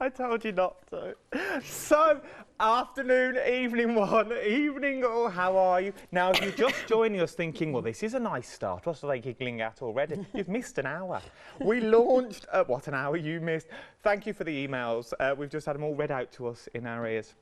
I told you not to. So, afternoon, evening one, evening all, how are you? Now, if you're just joining us thinking, well, this is a nice start, what are they giggling at already? You've missed an hour. We launched, what an hour you missed. Thank you for the emails. We've just had them all read out to us in our ears.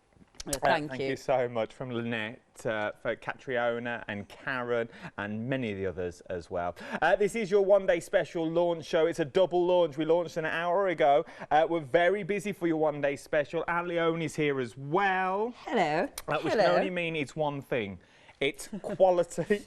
Thank you so much from Lynette, for Catriona and Karen and many of the others as well. This is your one-day special launch show. It's a double launch. We launched an hour ago. We're very busy for your one-day special. And Leonie's here as well. Hello. Which can only mean it's one thing. It's quality.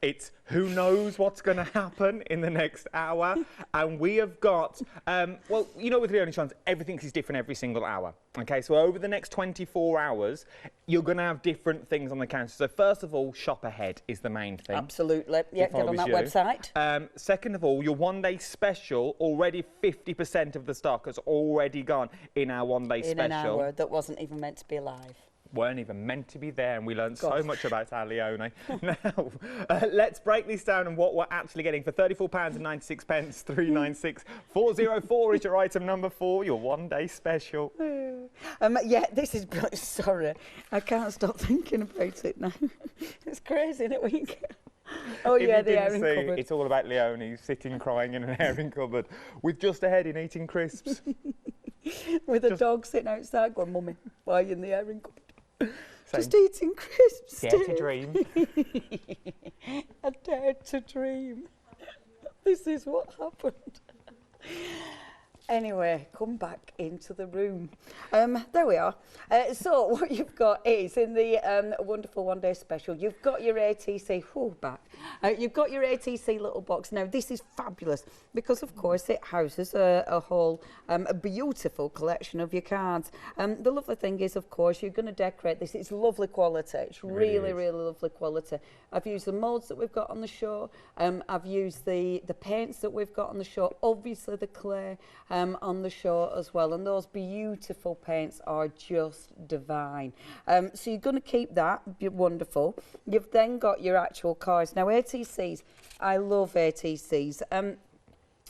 It's who knows what's going to happen in the next hour. And we have got, well, you know, with Leonie Chance, everything is different every single hour. OK, so over the next 24 hours, you're going to have different things on the counter. So first of all, shop ahead is the main thing. Absolutely. Yeah, get on that website. Second of all, your one-day special, already 50% of the stock has already gone in our one-day special. In an hour that wasn't even meant to be alive. Weren't even meant to be there, and we learned so much about our Leonie. Now, let's break this down and what we're actually getting. For £34.96, 396 404 is your item number 4, your one-day special. Yeah, this is brilliant. Sorry, I can't stop thinking about it now. It's crazy, isn't it? Oh yeah, the airing cupboard. It's all about Leonie sitting crying in an airing cupboard with just a head in eating crisps. With a dog sitting outside going, Mummy, why are you in the airing cupboard? Just eating crisps. Dare to dream. I dared to dream. This is what happened. Anyway, come back into the room. There we are. So what you've got is, in the wonderful one-day special, you've got your ATC, you've got your ATC little box. Now, this is fabulous because, of course, it houses a whole a beautiful collection of your cards. The lovely thing is, of course, you're going to decorate this. It's lovely quality. It's really, really lovely quality. I've used the moulds that we've got on the show. I've used the paints that we've got on the show. Obviously, the clay. On the show as well, and those beautiful paints are just divine. So you're going to keep that, wonderful. You've then got your actual cards. Now ATCs, I love ATCs.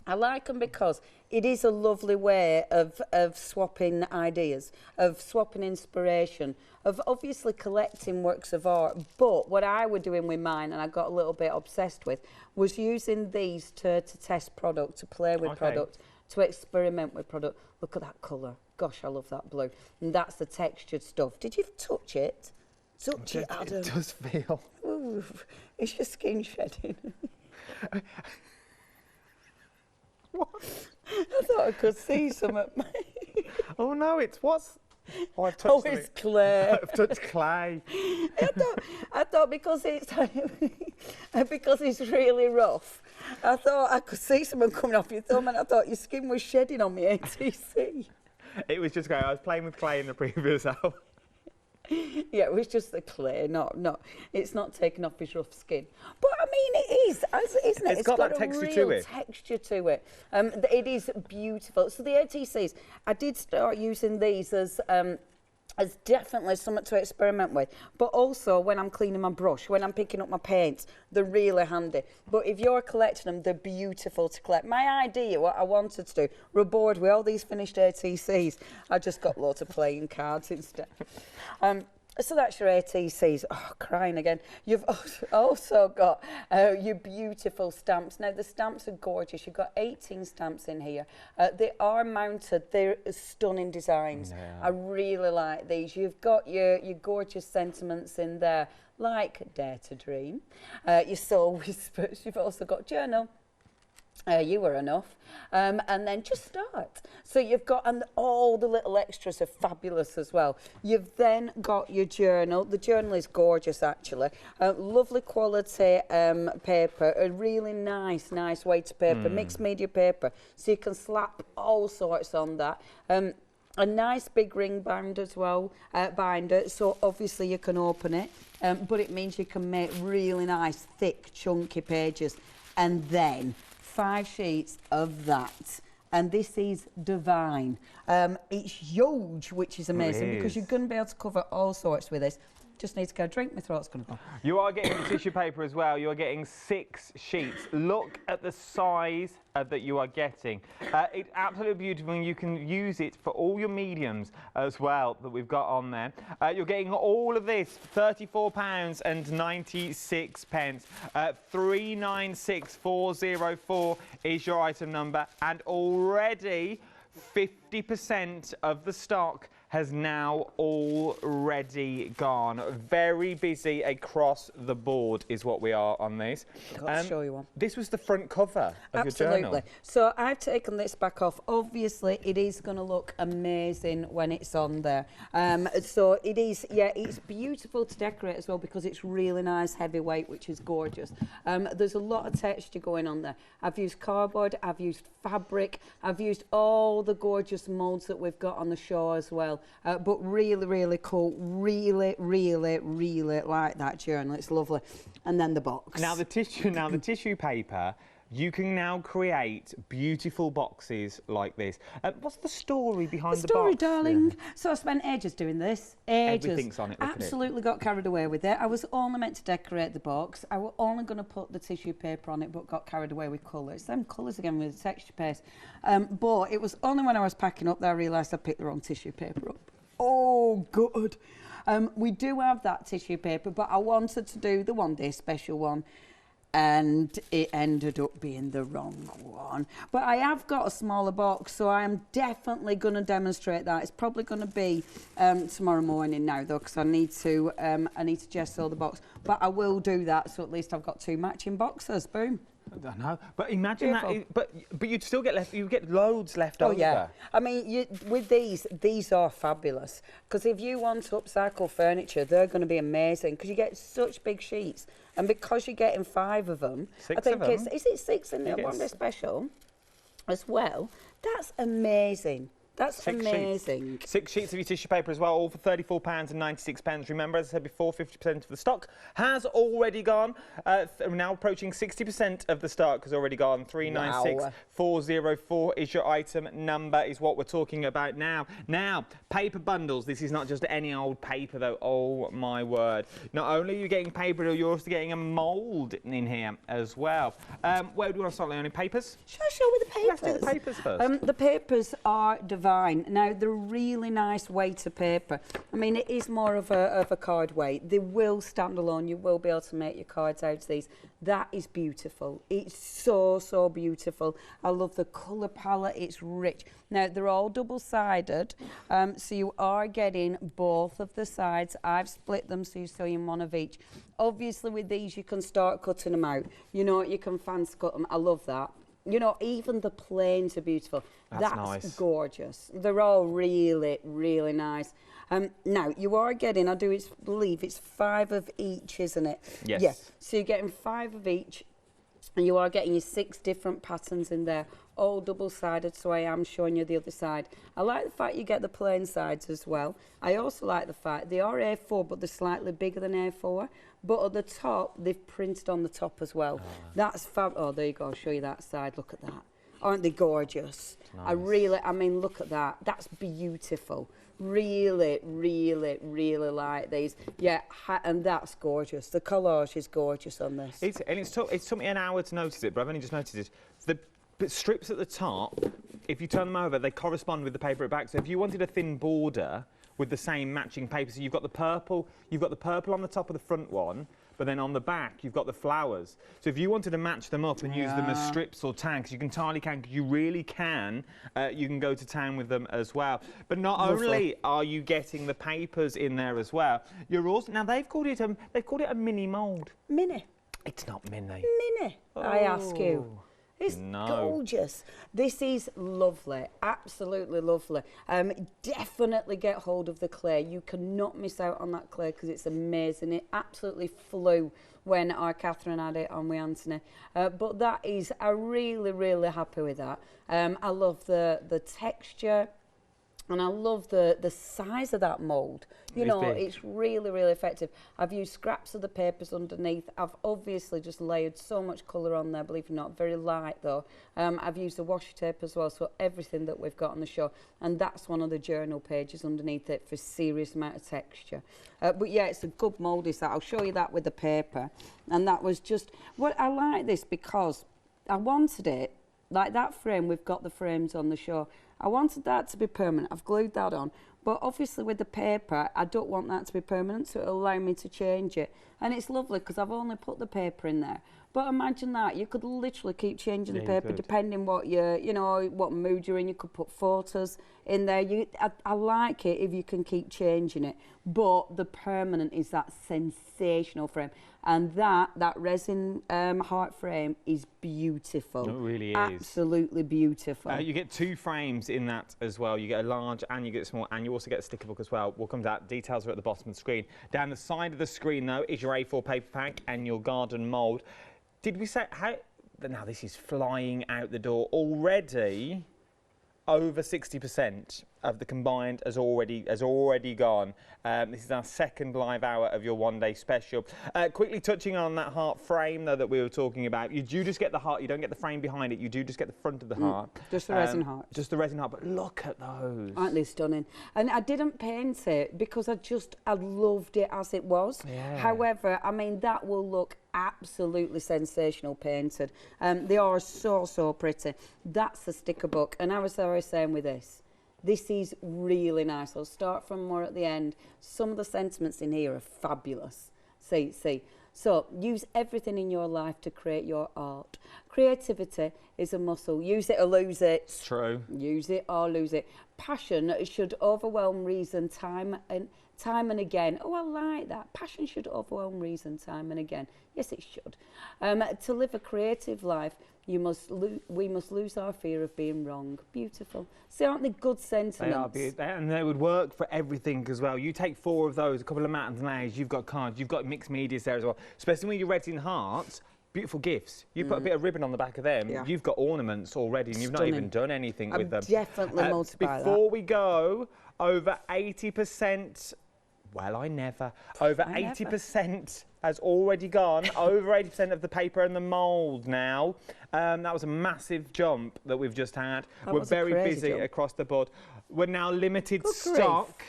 I like them because it is a lovely way of swapping ideas, of swapping inspiration, of obviously collecting works of art. But what I was doing with mine, and I got a little bit obsessed with, was using these to test product, to play with product, to experiment with product. Look at that colour. Gosh, I love that blue. And that's the textured stuff. Did you touch it? Touch it, Adam. It does feel. Ooh, is your skin shedding? What? I thought I could see some at me. Oh no, it's what's... Oh, I've touched it's clay. I've touched clay. I thought because it's because it's really rough, I thought I could see someone coming off your thumb, and I thought your skin was shedding on me, ATC. It was just going, I was playing with clay in the previous hour. Yeah, it was just the clay, it's not taking off his rough skin. But I mean, it is, isn't it? It's got that texture to it. Texture to it. It is beautiful. So the ATCs, I did start using these as definitely something to experiment with, but also when I'm cleaning my brush, when I'm picking up my paints, they're really handy. But if you're collecting them, they're beautiful to collect. My idea, what I wanted to do, we're bored with all these finished ATCs. I just got loads of playing cards instead. So that's your ATCs. Oh, crying again. You've also got your beautiful stamps. Now, the stamps are gorgeous. You've got 18 stamps in here. They are mounted. They're stunning designs. Yeah. I really like these. You've got your gorgeous sentiments in there, like Dare to Dream, your soul whispers. You've also got journal. You were enough. And then just start. So you've got, and all the little extras are fabulous as well. You've then got your journal. The journal is gorgeous, actually. Lovely quality paper, a really nice weight paper, mixed media paper. So you can slap all sorts on that. A nice big ring binder as well, binder, so obviously you can open it, but it means you can make really nice, thick, chunky pages. And then 5 sheets of that, and this is divine. It's huge, which is amazing because you're going to be able to cover all sorts with this. Just need to go drink. My throat's going to go. You are getting the tissue paper as well. You are getting 6 sheets. Look at the size that you are getting. It's absolutely beautiful, and you can use it for all your mediums as well that we've got on there. You're getting all of this, £34.96. 396404 is your item number, and already 50% of the stock has now already gone. Very busy across the board is what we are on this. I've got to show you one. This was the front cover of your journal. Absolutely. So I've taken this back off. Obviously, it is going to look amazing when it's on there. So it is, yeah, it's beautiful to decorate as well because it's really nice, heavyweight, which is gorgeous. There's a lot of texture going on there. I've used cardboard, I've used fabric, I've used all the gorgeous moulds that we've got on the show as well. But really, really cool. Really, really, really like that journal. It's lovely. And then the box. Now the tissue paper, you can now create beautiful boxes like this. What's the story behind the story, box? darling. Yeah. So I spent ages doing this. Ages. Everything's on it. Absolutely got carried away with it. I was only meant to decorate the box. I was only going to put the tissue paper on it, but got carried away with colours. Them colours again with the texture paste. But it was only when I was packing up that I realised I picked the wrong tissue paper up. Oh, good. We do have that tissue paper, but I wanted to do the one day special one, and it ended up being the wrong one. But I have got a smaller box, so I am definitely going to demonstrate that. It's probably going to be tomorrow morning now, though, because I need to gesso the box. But I will do that, so at least I've got 2 matching boxes. Boom. I don't know, but imagine Beautiful. that. But you'd still get left. You get loads left over. Oh yeah. I mean, with these are fabulous because if you want to upcycle furniture, they're going to be amazing because you get such big sheets, and because you're getting 5 of them, 6 I think of them. is it 6 in the one day special as well? That's amazing. That's 6 amazing. Sheets. 6 sheets of your tissue paper as well, all for £34.96. Remember, as I said before, 50% of the stock has already gone. We're now approaching 60% of the stock has already gone. 396404 is your item number, is what we're talking about now. Now, paper bundles. This is not just any old paper, though. Oh, my word. Not only are you getting paper, you're also getting a mould in here as well. Where do you want to start, Leonie? Papers? Shall I show you the papers? Let's do the papers first. The papers are divine. Now, they're really nice weight of paper. I mean, it is more of a card weight. They will stand alone. You will be able to make your cards out of these. That is beautiful. It's so, so beautiful. I love the colour palette. It's rich. Now, they're all double-sided, so you are getting both of the sides. I've split them so you're sewing one of each. Obviously, with these, you can start cutting them out. You know, you can fancy cut them. I love that. You know, even the planes are beautiful. That's nice. Gorgeous. They're all really, really nice. Now, you are getting, I believe it's 5 of each, isn't it? Yes. Yeah. So you're getting 5 of each, and you are getting your 6 different patterns in there, all double-sided, so I am showing you the other side. I like the fact you get the plain sides as well. I also like the fact they are A4, but they're slightly bigger than A4. But at the top, they've printed on the top as well. Oh. That's fab. Oh, there you go. I'll show you that side. Look at that. Aren't they gorgeous? Nice. I mean, look at that. That's beautiful. Really, really, really like these. Yeah, and that's gorgeous. The collage is gorgeous on this. It took me an hour to notice it, but I've only just noticed it. The strips at the top, if you turn them over, they correspond with the paper at the back. So if you wanted a thin border with the same matching paper, so you've got the purple on the top of the front one, but then on the back you've got the flowers. So if you wanted to match them up and use them as strips or tags, you entirely can, because you really can. You can go to town with them as well. But not only are you getting the papers in there as well, you're also they've called it a mini mould. Mini. It's not mini. Mini. Oh. I ask you. It's gorgeous. This is lovely, absolutely lovely. Definitely get hold of the clay. You cannot miss out on that clay because it's amazing. It absolutely flew when our Catherine had it on with Anthony. But that is, I'm really, really happy with that. I love the texture. And I love the size of that mould. You know, big. it's really, really effective. I've used scraps of the papers underneath. I've obviously just layered so much colour on there, believe it or not. Very light though. I've used the washi tape as well, so everything that we've got on the show. And that's one of the journal pages underneath it for serious amount of texture. But yeah, it's a good mould, is that. I'll show you that with the paper. And that was just, what I like this because I wanted it, like that frame, we've got the frames on the show. I wanted that to be permanent. I've glued that on. But obviously with the paper, I don't want that to be permanent, so it'll allow me to change it. And it's lovely because I've only put the paper in there. But imagine that, you could literally keep changing the paper depending what you're, you know, what mood you're in. You could put photos in there. I like it if you can keep changing it. But the permanent is that sensational frame. And that resin heart frame is beautiful. It really is. Absolutely beautiful. You get 2 frames in that as well. You get a large and you get a small, and you also get a sticker book as well. What comes out, details are at the bottom of the screen. Down the side of the screen, though, is your A4 paper pack and your garden mould. Did we say how? Now this is flying out the door already. Over 60% of the combined has already gone. This is our second live hour of your one-day special. Quickly touching on that heart frame though that we were talking about. You do just get the heart. You don't get the frame behind it. You do just get the front of the heart. Just the resin heart. Just the resin heart. But look at those. Aren't they stunning? And I didn't paint it because I loved it as it was. Yeah. However, I mean that will look absolutely sensational painted. They are so pretty. That's the sticker book. And I was saying with this is really nice. I'll start from more at the end. Some of the sentiments in here are fabulous. See. So use everything in your life to create your art. Creativity is a muscle. Use it or lose it. It's true. Use it or lose it. Passion should overwhelm reason time and again. Oh, I like that. Passion should overwhelm reason time and again. Yes, it should. To live a creative life, we must lose our fear of being wrong. Beautiful. See, aren't they good sentiments? They are, and they would work for everything as well. You take 4 of those, a couple of mountains and layers, you've got cards, you've got mixed medias there as well. Especially when you're red in hearts, beautiful gifts. You put a bit of ribbon on the back of them, you've got ornaments already, and you've not even done anything with them. Definitely multiply that. Before we go, over 80%. Well, I never. Over 80% has already gone. Over 80% of the paper and the mould now. That was a massive jump that we've just had. We're very busy across the board. We're now limited stock.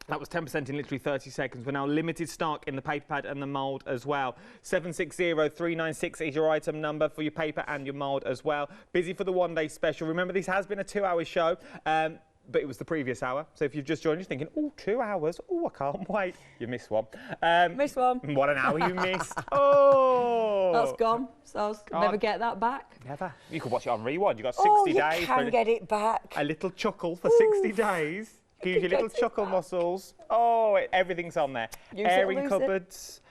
That was 10% in literally 30 seconds. We're now limited stock in the paper pad and the mould as well. 760396 is your item number for your paper and your mould as well. Busy for the one-day special. Remember, this has been a 2-hour show. But it was the previous hour. So if you've just joined, you're thinking, oh, 2 hours. Oh, I can't wait. You missed one. Missed one. What an hour you missed. Oh. That's gone. So I'll never get that back. Never. You could watch it on rewind. You've got 60 days. You can get it back. A little chuckle for 60 days. Use your little chuckle muscles. Oh, everything's on there. Airing cupboards.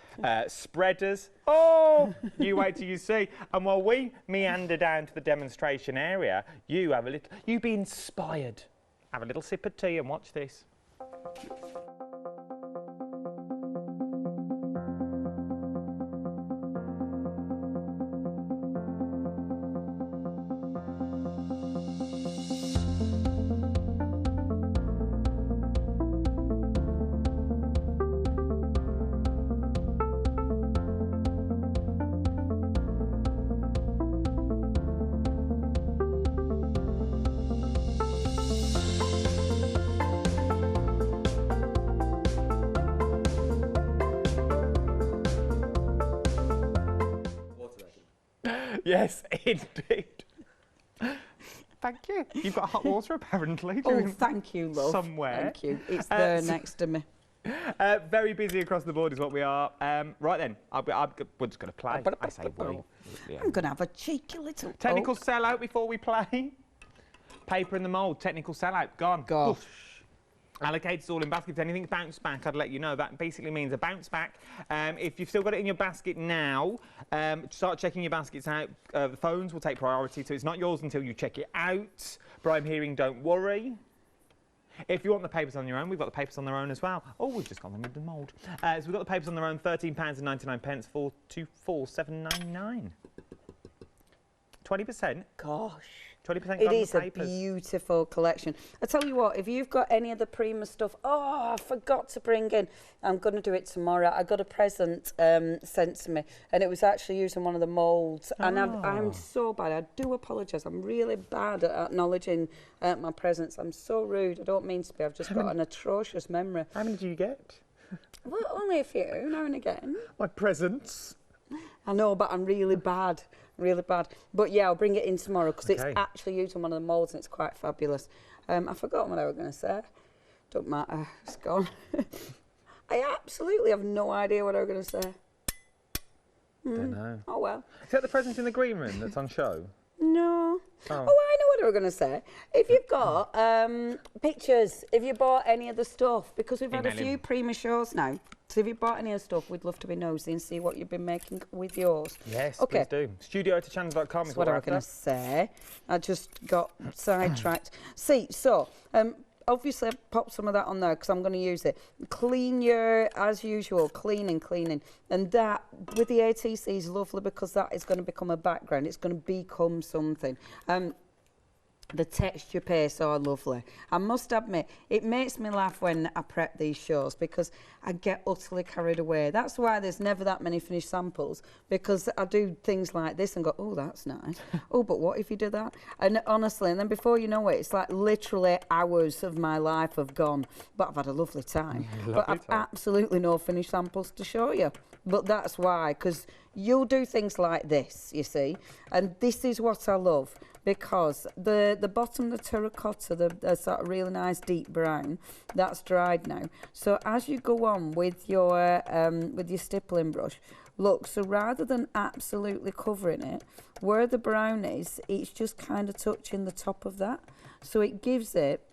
Spreaders. Oh, you wait till you see. And while we meander down to the demonstration area, you be inspired. Have a little sip of tea and watch this. Yes, indeed. Thank you. You've got hot water, apparently. Oh, thank you, love. Somewhere. Thank you. It's there next to me. Very busy across the board is what we are. Right then, we're just going to play. I say we. Yeah. I'm going to have a cheeky little... Technical sellout before we play. Paper in the mould, technical sellout, gone. Gosh. Allocated all in basket. If anything bounce back, I'd let you know. That basically means a bounce back. If you've still got it in your basket now, start checking your baskets out. The phones will take priority, so it's not yours until you check it out. But I'm hearing, don't worry. If you want the papers on your own, we've got the papers on their own as well. Oh, we've just gone them with the mould. So we've got the papers on their own, £13.99, 424,799. 20%. Gosh. 20% It gone is for a papers. beautiful collection. I tell you what, if you've got any of the Prima stuff, oh, I forgot to bring in. I'm going to do it tomorrow. I got a present sent to me, and it was actually using one of the moulds. And I'm so bad. I do apologise. I'm really bad at acknowledging my presents. I'm so rude. I don't mean to be. I've just got an atrocious memory. How many do you get? Well, only a few, now and again. My presents. I know, but I'm really bad. Really bad. But yeah, I'll bring it in tomorrow because Okay. it's actually used on one of the moulds and it's quite fabulous. I forgot what I was going to say. Don't matter. It's gone. I absolutely have no idea what I was going to say. Don't know. Oh, well. Is that the present in the green room that's on show? No. Oh. I know what I was going to say. If you've got pictures, if you bought any of the stuff, because we've had a Email few in. Prima shows now, so if you bought any of the stuff, we'd love to be nosy and see what you've been making with yours. Yes, Okay. please do. Studio@channel.com is That's what what I we're was going after. to say. I just got sidetracked. See, so obviously I've popped some of that on there because I'm going to use it. Clean your, as usual, cleaning. And that, with the ATC, is lovely because that is going to become a background. It's going to become something. The texture pastes are lovely. I must admit, it makes me laugh when I prep these shows because I get utterly carried away. That's why there's never that many finished samples, because I do things like this and go, oh, that's nice. Oh, but what if you do that? And honestly, and then before you know it, it's like literally hours of my life have gone. But I've had a lovely time. But I've absolutely no finished samples to show you. But that's why, because you'll do things like this, you see. And this is what I love. Because the bottom, the terracotta, the sort of really nice deep brown, that's dried now. So as you go on with your stippling brush, look, so rather than absolutely covering it, where the brown is, it's just kind of touching the top of that. So it gives it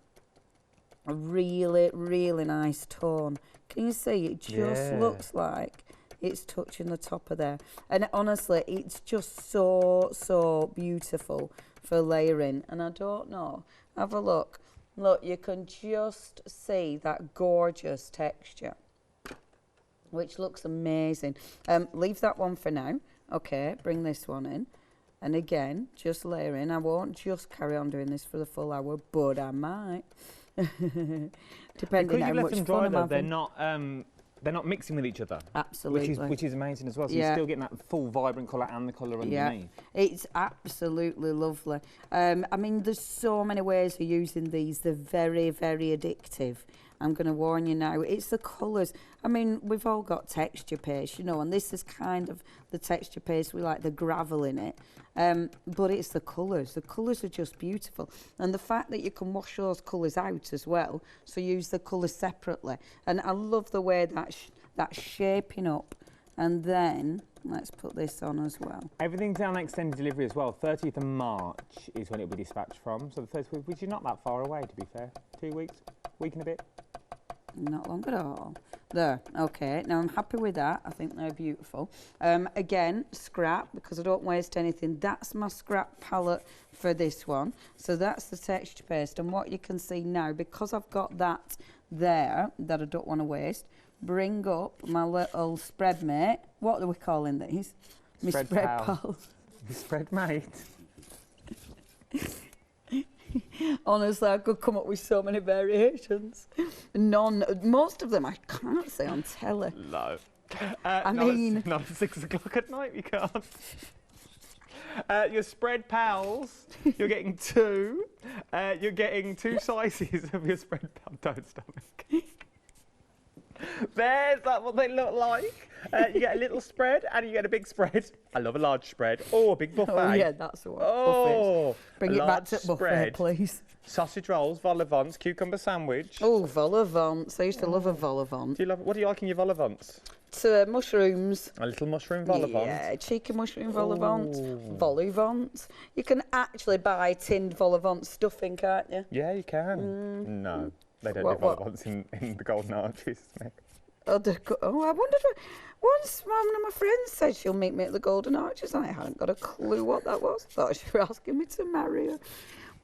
a really, really nice tone. Can you see? It just looks like it's touching the top of there. And honestly, it's just so beautiful for layering. And I don't know, have a look. Look, you can just see that gorgeous texture, which looks amazing. Leave that one for now. Okay, bring this one in. And again, just layering. I won't just carry on doing this for the full hour, but I might. Depending Because on you've how left much them fun dry, I'm though, having. they're not mixing with each other. Absolutely. Which is amazing as well. So Yeah. you're still getting that full vibrant colour and the colour underneath. It's absolutely lovely. I mean, there's so many ways of using these. They're very, very addictive. I'm going to warn you now. It's the colours. I mean, we've all got texture paste, you know, and this is kind of the texture paste. We like the gravel in it. But it's the colours. The colours are just beautiful. And the fact that you can wash those colours out as well, so use the colours separately. And I love the way that's shaping up. And then, let's put this on as well. Everything's down extended delivery as well. 30th of March is when it will be dispatched from. So the first week, which is not that far away, to be fair. 2 weeks, week and a bit. Not long at all. There, okay. Now I'm happy with that. I think they're beautiful. Again, scrap, because I don't waste anything. That's my scrap palette for this one. So that's the texture paste. And what you can see now, because I've got that there that I don't want to waste, bring up my little spread mate. What are we calling these? My Spread spread pal. pal. Spread mate. Honestly, I could come up with so many variations. Most of them I can't say on telly. No. I mean... Not at 6 o'clock at night, you can't. Your spread pals, you're getting two. You're getting two slices of your spread pal. Don't stomach. There's that what they look like. You get a little spread and you get a big spread. I love a large spread. Oh, a big buffet. Oh, yeah, that's the one. Oh, bring a it back large to buffet, spread. please. Sausage rolls, vol au vents, cucumber sandwich. Oh, vol au vents. I used to love a vol au vent. Do you love? What do you like in your vol au vents? Mushrooms. A little mushroom vol au vent. Yeah, cheeky mushroom vol au vent. Vol au vent. You can actually buy tinned vol au vent stuffing, can't you? Yeah, you can. No, they don't What- do vol au what? vents in the Golden Arches. Nick. I wondered. Once one of my friends said she'll meet me at the Golden Arches, and I hadn't got a clue what that was. Thought she was asking me to marry her.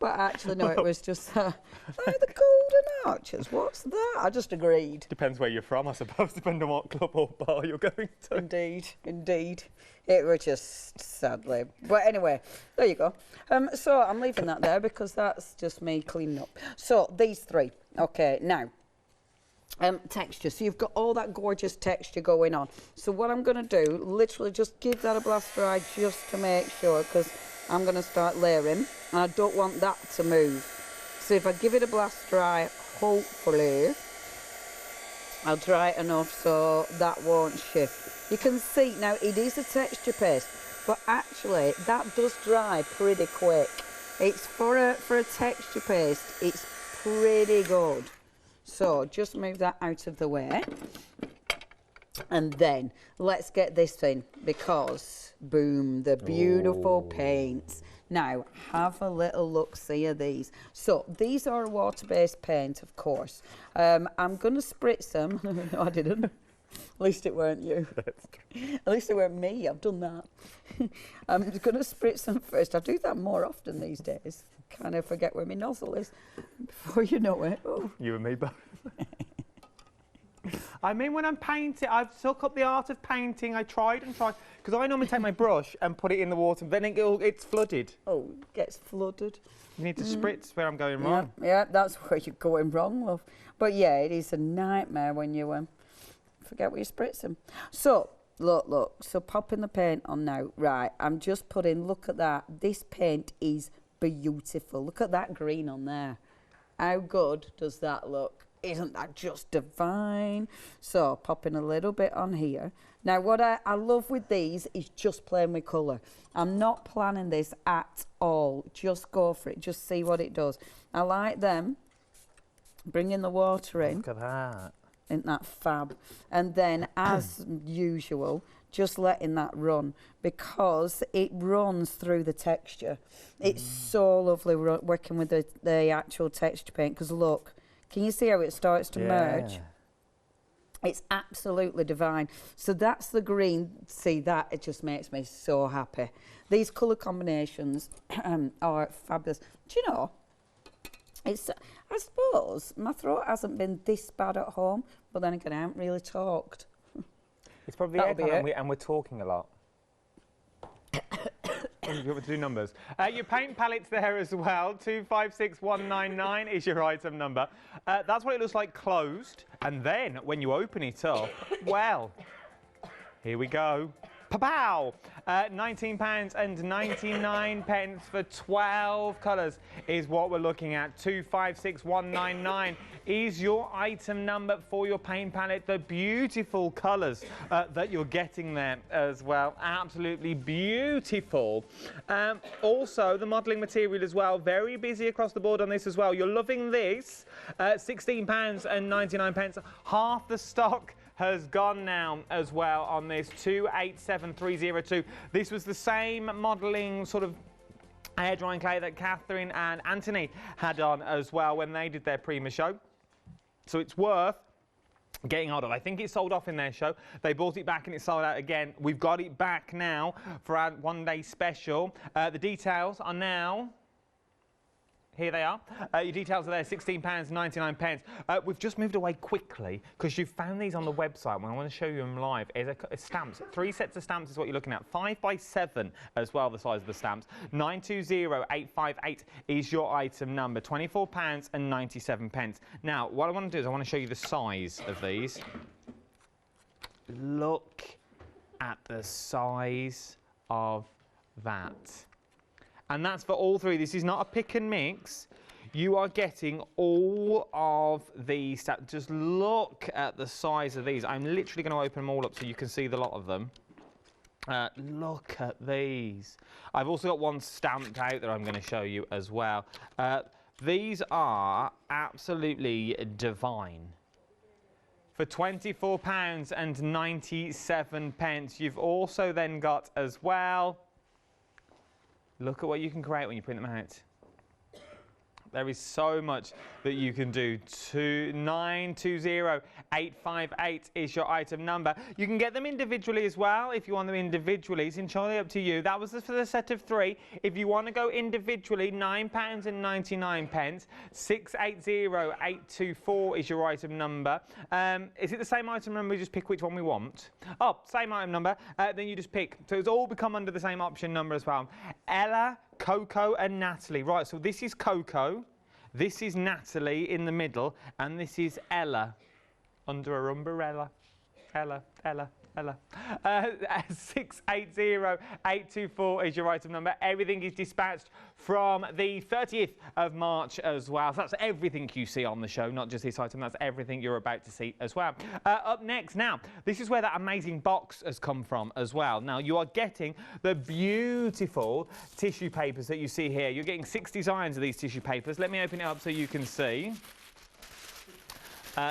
But actually, no, it was just, the Golden Arches, what's that? I just agreed. Depends where you're from, I suppose, depending on what club or bar you're going to. Indeed, indeed. It was just sadly. But anyway, there you go. So I'm leaving that there because that's just me cleaning up. So these three. Okay, now, texture. So you've got all that gorgeous texture going on. So what I'm going to do, literally just give that a blast dry just to make sure, because I'm going to start layering and I don't want that to move. So if I give it a blast dry, hopefully I'll dry it enough so that won't shift. You can see now it is a texture paste, but actually that does dry pretty quick. It's for a texture paste, it's pretty good. So just move that out of the way. And then let's get this in, because boom, the beautiful paints. Now have a little look-see of these. So these are water-based paint, of course. I'm going to spritz them. No, I didn't. At least it weren't you. At least it weren't me. I've done that. I'm going to spritz them first. I do that more often these days. Kind of forget where my nozzle is before you know it. Oh. You and me both. I mean, when I'm painting, I've took up the art of painting. I tried and tried, because I normally take my brush and put it in the water, then it's flooded. Oh, it gets flooded. You need to spritz where I'm going wrong. Yeah, that's where you're going wrong, love. But yeah, it is a nightmare when you forget where you spritz them. So, look. So popping the paint on now. Right, I'm just putting, look at that. This paint is beautiful. Look at that green on there. How good does that look? Isn't that just divine? So popping a little bit on here. Now what I love with these is just playing with colour. I'm not planning this at all. Just go for it. Just see what it does. I like them. Bringing the water in. Look at that. Isn't that fab? And then as usual, just letting that run, because it runs through the texture. It's so lovely working with the actual texture paint, because look, can you see how it starts to merge? It's absolutely divine. So that's the green. See that? It just makes me so happy. These colour combinations are fabulous. Do you know, I suppose my throat hasn't been this bad at home, but then again, I haven't really talked. It's probably aircon and we're talking a lot. You want to do numbers? Your paint palette's there as well. 256199 is your item number. That's what it looks like closed. And then when you open it up, well, here we go. Pa-pow! £19.99 for 12 colours is what we're looking at. 256199 is your item number for your paint palette. The beautiful colours that you're getting there as well. Absolutely beautiful. Also, the modelling material as well. Very busy across the board on this as well. You're loving this. £16.99. Half the stock has gone now as well on this, 287302. This was the same modelling sort of air drying clay that Catherine and Anthony had on as well when they did their Prima show. So it's worth getting hold of. I think it sold off in their show. They bought it back and it sold out again. We've got it back now for our one-day special. The details are now... Here they are. Your details are there, £16.99. We've just moved away quickly because you found these on the website. When I want to show you them live, is stamps. 3 sets of stamps is what you're looking at. 5 by 7 as well, the size of the stamps. 920858 is your item number. £24.97. Now, what I want to do is I want to show you the size of these. Look at the size of that. And that's for all three. This is not a pick and mix. You are getting all of these. Just look at the size of these. I'm literally going to open them all up so you can see the lot of them. Look at these. I've also got one stamped out that I'm going to show you as well. These are absolutely divine. For £24.97. You've also then got as well... Look at what you can create when you print them out. There is so much that you can do. 920-858 is your item number. You can get them individually as well if you want them individually. It's entirely up to you. That was for the set of 3. If you want to go individually, £9.99. 680-824 is your item number. Is it the same item number? We just pick which one we want. Oh, same item number. Then you just pick. So it's all become under the same option number as well. Ella, Coco and Natalie. Right, so this is Coco, this is Natalie in the middle, and this is Ella under her umbrella. Ella. 680-824 is your item number. Everything is dispatched from the 30th of March as well. So that's everything you see on the show, not just this item. That's everything you're about to see as well. Up next now, this is where that amazing box has come from as well. Now, you are getting the beautiful tissue papers that you see here. You're getting 6 designs of these tissue papers. Let me open it up so you can see.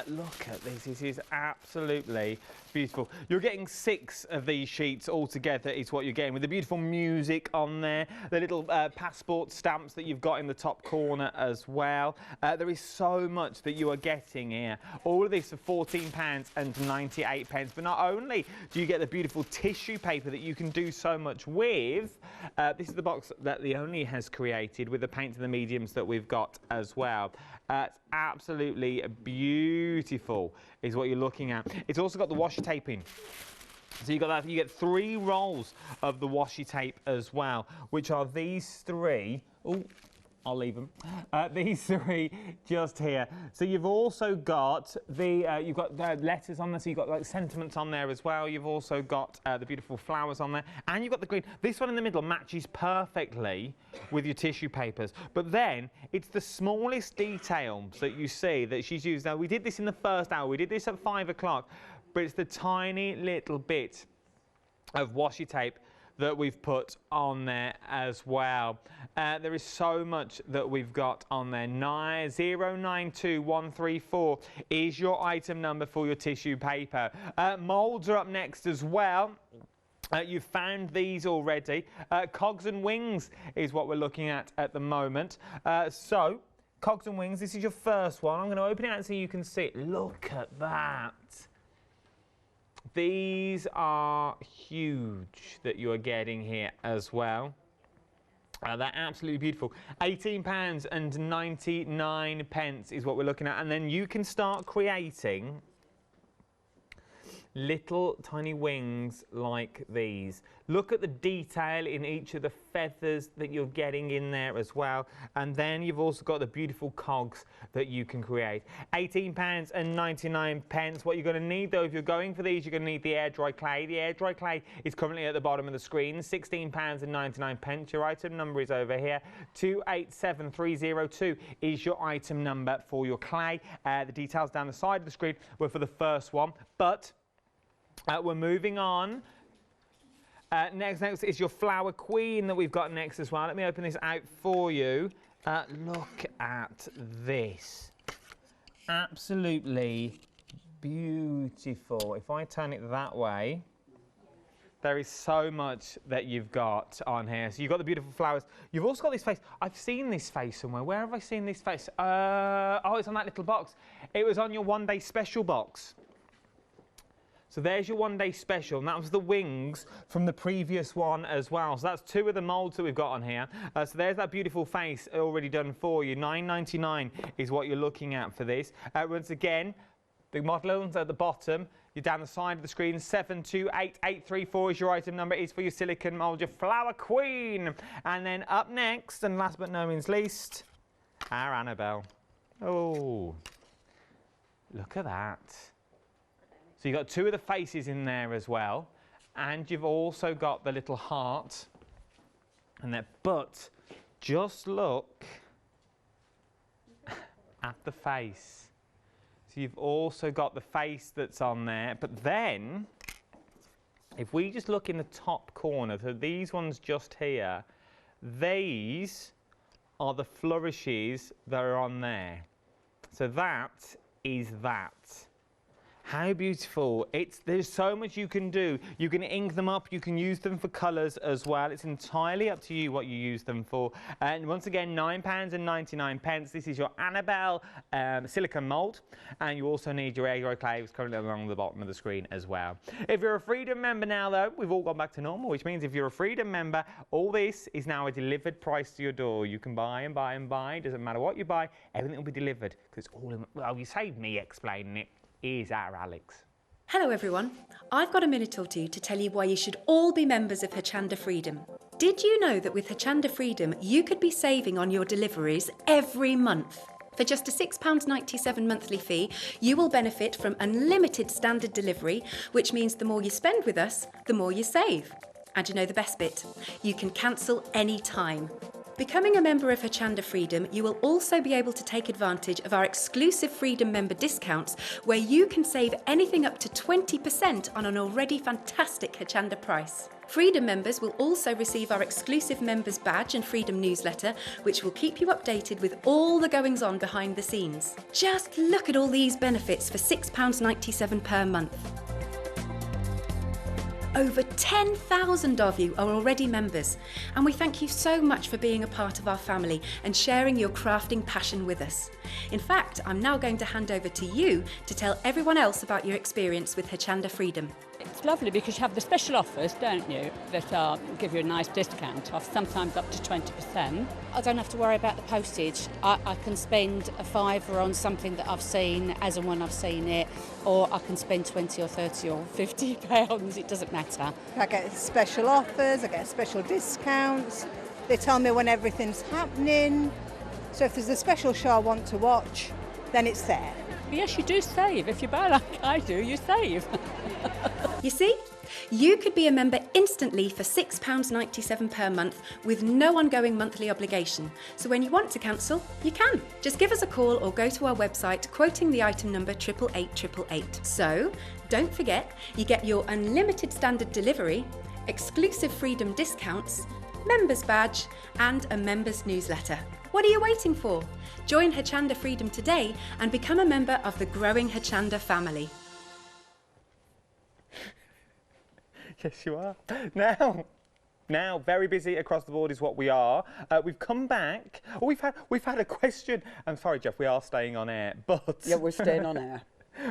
Look at this, this is absolutely beautiful. You're getting 6 of these sheets all together is what you're getting, with the beautiful music on there, the little passport stamps that you've got in the top corner as well. There is so much that you are getting here. All of this for £14.98. But not only do you get the beautiful tissue paper that you can do so much with, this is the box that Leonie has created with the paints and the mediums that we've got as well. It's absolutely beautiful is what you're looking at. It's also got the washi tape in. So you got that. You get 3 rolls of the washi tape as well, which are these 3. Oh, I'll leave them. These 3 just here. So you've also got the letters on there. So you've got like sentiments on there as well. You've also got the beautiful flowers on there, and you've got the green. This one in the middle matches perfectly with your tissue papers. But then it's the smallest details that you see that she's used. Now we did this in the first hour. We did this at 5 o'clock, but it's the tiny little bit of washi tape that we've put on there as well. There is so much that we've got on there. 092134 is your item number for your tissue paper. Moulds are up next as well. You've found these already. Cogs and wings is what we're looking at the moment. So, cogs and wings, this is your first one. I'm going to open it out so you can see it. Look at that. These are huge that you are getting here as well. They're absolutely beautiful. £18.99 is what we're looking at. And then you can start creating little tiny wings like these. Look at the detail in each of the feathers that you're getting in there as well. And then you've also got the beautiful cogs that you can create. £18.99. What you're going to need though, if you're going for these, you're going to need the air dry clay. The air dry clay is currently at the bottom of the screen. £16.99. Your item number is over here. 287302 is your item number for your clay. The details down the side of the screen were for the first one, but we're moving on. Next is your flower queen that we've got next as well. Let me open this out for you. Look at this. Absolutely beautiful. If I turn it that way, there is so much that you've got on here. So you've got the beautiful flowers. You've also got this face. I've seen this face somewhere. Where have I seen this face? Oh, it's on that little box. It was on your one-day special box. So there's your one-day special, and that was the wings from the previous one as well. So that's 2 of the moulds that we've got on here. So there's that beautiful face already done for you. £9.99 is what you're looking at for this. Once again, the models at the bottom. You're down the side of the screen. 728834 is your item number. Is for your silicone mould, your flower queen. And then up next, and last but no means least, our Annabelle. Oh, look at that. So you've got 2 of the faces in there as well, and you've also got the little heart and that. But just look at the face. So you've also got the face that's on there, but then if we just look in the top corner, so these ones just here, these are the flourishes that are on there. So that is that. How beautiful. There's so much you can do. You can ink them up, you can use them for colours as well. It's entirely up to you what you use them for. And once again, £9.99. This is your Annabelle silicone mould, and you also need your aeroclaves currently along the bottom of the screen as well. If you're a Freedom member now though, we've all gone back to normal, which means if you're a Freedom member, all this is now a delivered price to your door. You can buy and buy and buy. Doesn't matter what you buy, everything will be delivered because it's all in. Well, you saved me explaining it. Is our Alex. Hello everyone. I've got a minute or two to tell you why you should all be members of Hochanda Freedom. Did you know that with Hochanda Freedom you could be saving on your deliveries every month? For just a £6.97 monthly fee, you will benefit from unlimited standard delivery, which means the more you spend with us, the more you save. And you know the best bit? You can cancel any time. Becoming a member of Hochanda Freedom, you will also be able to take advantage of our exclusive Freedom member discounts, where you can save anything up to 20% on an already fantastic Hochanda price. Freedom members will also receive our exclusive members badge and Freedom newsletter, which will keep you updated with all the goings on behind the scenes. Just look at all these benefits for £6.97 per month. Over 10,000 of you are already members, and we thank you so much for being a part of our family and sharing your crafting passion with us. In fact, I'm now going to hand over to you to tell everyone else about your experience with Hochanda Freedom. It's lovely because you have the special offers, don't you, that give you a nice discount off, sometimes up to 20%. I don't have to worry about the postage. I can spend a £5 on something that I've seen as and when I've seen it, or I can spend 20 or 30 or 50 pounds, it doesn't matter. I get special offers, I get special discounts, they tell me when everything's happening, so if there's a special show I want to watch, then it's there. Yes, you do save. If you buy like I do, you save. You see? You could be a member instantly for £6.97 per month with no ongoing monthly obligation. So when you want to cancel, you can. Just give us a call or go to our website quoting the item number 88888. So don't forget, you get your unlimited standard delivery, exclusive Freedom discounts, members badge and a members newsletter. What are you waiting for? Join Hochanda Freedom today and become a member of the growing Hochanda family. Yes, you are. Now, very busy across the board is what we are. We've come back. Oh, we've had a question. I'm sorry, Jeff. We are staying on air, but Yeah, we're staying on air.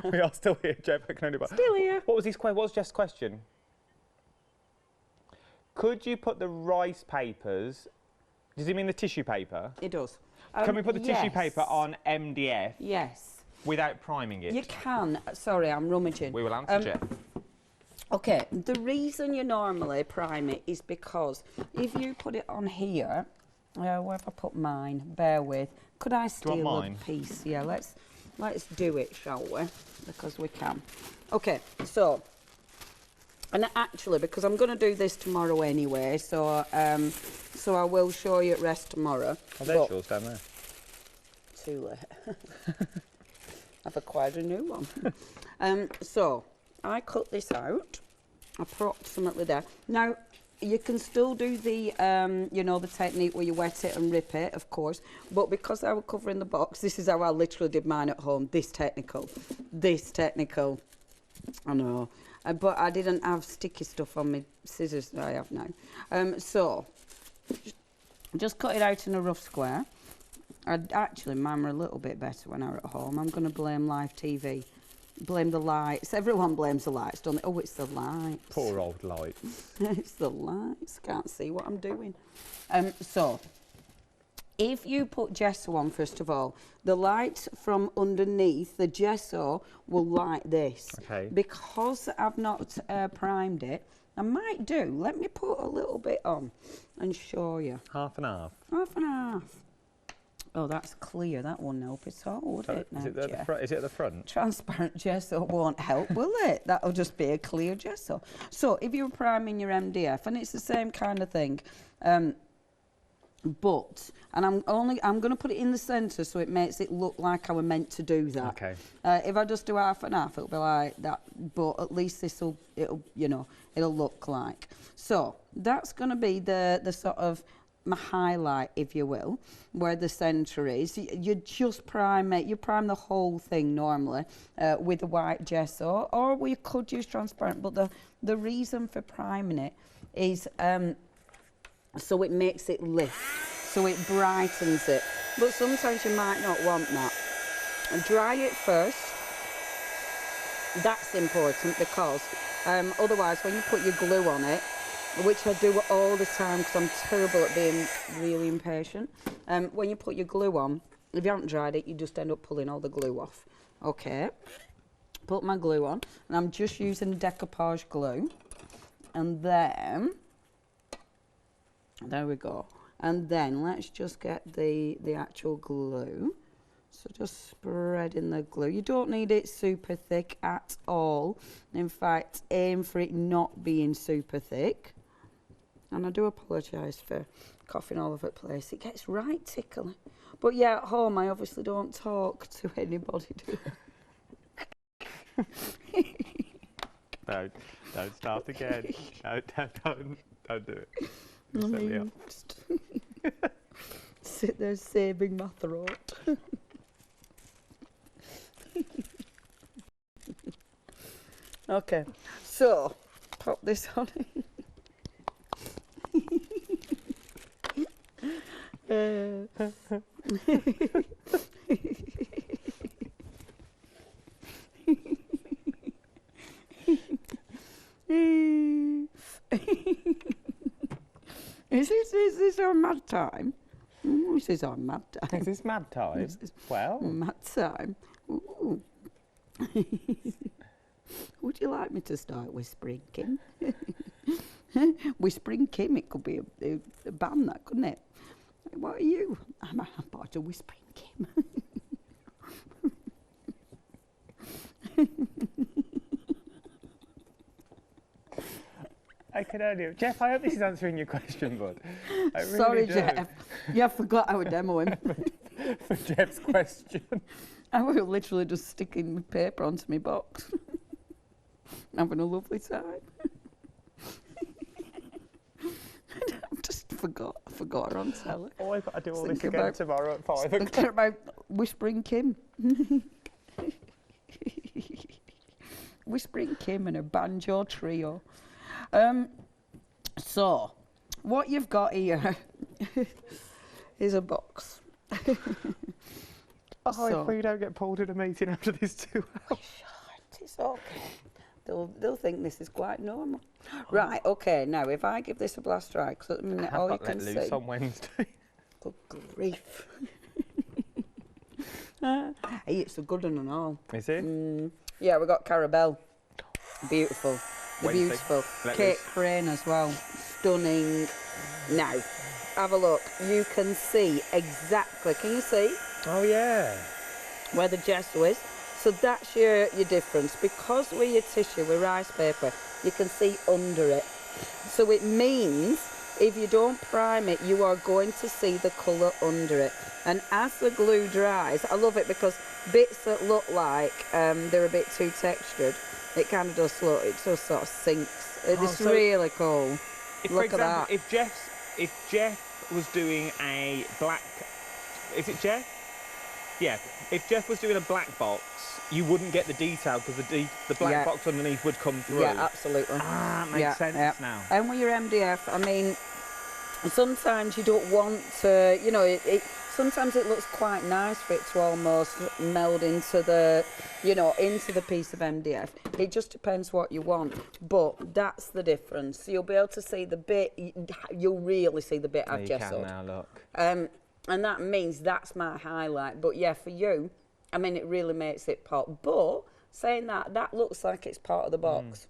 we are still here, Jeff. I can only. Still here. What was Jeff's question? Could you put the rice papers? Does he mean the tissue paper? It does. Can we put the tissue yes. paper on MDF Yes. without priming it? You can. Sorry, I'm rummaging. We will answer, Jeff. Okay, the reason you normally prime it is because if you put it on here, where have I put mine? Bear with. Could I steal a piece? Yeah, let's do it, shall we? Because we can. Okay, so, and actually, because I'm going to do this tomorrow anyway, so I will show you at rest tomorrow. Oh, there's yours down there. Too late. I've acquired a new one. So, I cut this out, approximately there. Now, you can still do the, you know, the technique where you wet it and rip it, of course, but because I was covering the box, this is how I literally did mine at home, this technical, I know, but I didn't have sticky stuff on my scissors that I have now. So, just cut it out in a rough square. Actually, mine were a little bit better when I was at home. I'm going to blame live TV. Blame the lights. Everyone blames the lights, don't they? Oh, it's the lights. Poor old lights. It's the lights. Can't see what I'm doing. So, if you put gesso on, first of all, the light from underneath the gesso will light this. Okay. Because I've not primed it, I might do. Let me put a little bit on and show you. Half and half. Half and half. Oh, that's clear. That won't help at all, would it? Is it at the front? Is it at the front? Transparent gesso won't help, will it? That'll just be a clear gesso. So if you're priming your MDF, and it's the same kind of thing, but, and I'm going to put it in the centre so it makes it look like I were meant to do that. Okay. If I just do half and half, it'll be like that, but at least it'll look like. So that's going to be the sort of my highlight, if you will, where the centre is. You just prime it. You prime the whole thing normally with a white gesso, or we could use transparent. But the reason for priming it is so it makes it lift, so it brightens it. But sometimes you might not want that. And dry it first. That's important because otherwise when you put your glue on it, which I do all the time because I'm terrible at being really impatient, when you put your glue on, if you haven't dried it, you just end up pulling all the glue off. Okay, put my glue on, and I'm just using decoupage glue, and then, there we go, and then let's just get the actual glue. So just spreading the glue. You don't need it super thick at all. In fact, aim for it not being super thick. And I do apologise for coughing all over the place. It gets right tickly. But yeah, at home, I obviously don't talk to anybody, do I? No, don't start again. No, don't do it. Just set me up. Sit there saving my throat. Okay, so pop this on. Is this our mad time? This is our mad time. Is this mad time? This is Well, mad time. Ooh. Would you like me to start Whispering Kim? Whispering Kim, it could be a band, that, couldn't it? What are you? I'm part of Whispering Kim. I can only... Jeff, I hope this is answering your question, bud. I really Sorry, do. Jeff. You forgot I was demoing. For Jeff's question. I was literally just sticking paper onto my box. Having a lovely time. I just forgot her on telly. Oh, I've got to do all this Thinking again about- tomorrow at 5 Thinking o'clock. about Whispering Kim. Whispering Kim and a banjo trio. So, what you've got here is a box. Oh, if we don't get pulled in a meeting after this 2 hours. It's okay. They'll think this is quite normal. Right, okay, now if I give this a blast try, because at the minute all you can let see... loose on Wednesday. Good grief. Hey, it's a good one and all. Is it? Yeah, we got Carabelle. Beautiful. The Wednesday. beautiful. Let Kate loose. Crane as well. Stunning. Now, have a look. You can see exactly, can you see Oh, yeah. where the gesso is? So that's your difference. Because with your tissue, with rice paper, you can see under it. So it means if you don't prime it, you are going to see the colour under it. And as the glue dries, I love it because bits that look like they're a bit too textured, it kind of does look, it just sort of sinks. It's so really cool. If, Look for example, at that. if Jeff was doing a black... Is it Jeff? Yeah. If Jeff was doing a black box, you wouldn't get the detail because the black box underneath would come through. Yeah, absolutely. Ah, makes sense now. And with your MDF, I mean, sometimes you don't want to, you know, sometimes it looks quite nice for it to almost meld into the, you know, into the piece of MDF. It just depends what you want, but that's the difference. You'll be able to see the bit, you'll really see the bit I've You gessoed. can now, look. And that means that's my highlight. But yeah, for you, I mean, it really makes it pop. But saying that, that looks like it's part of the box.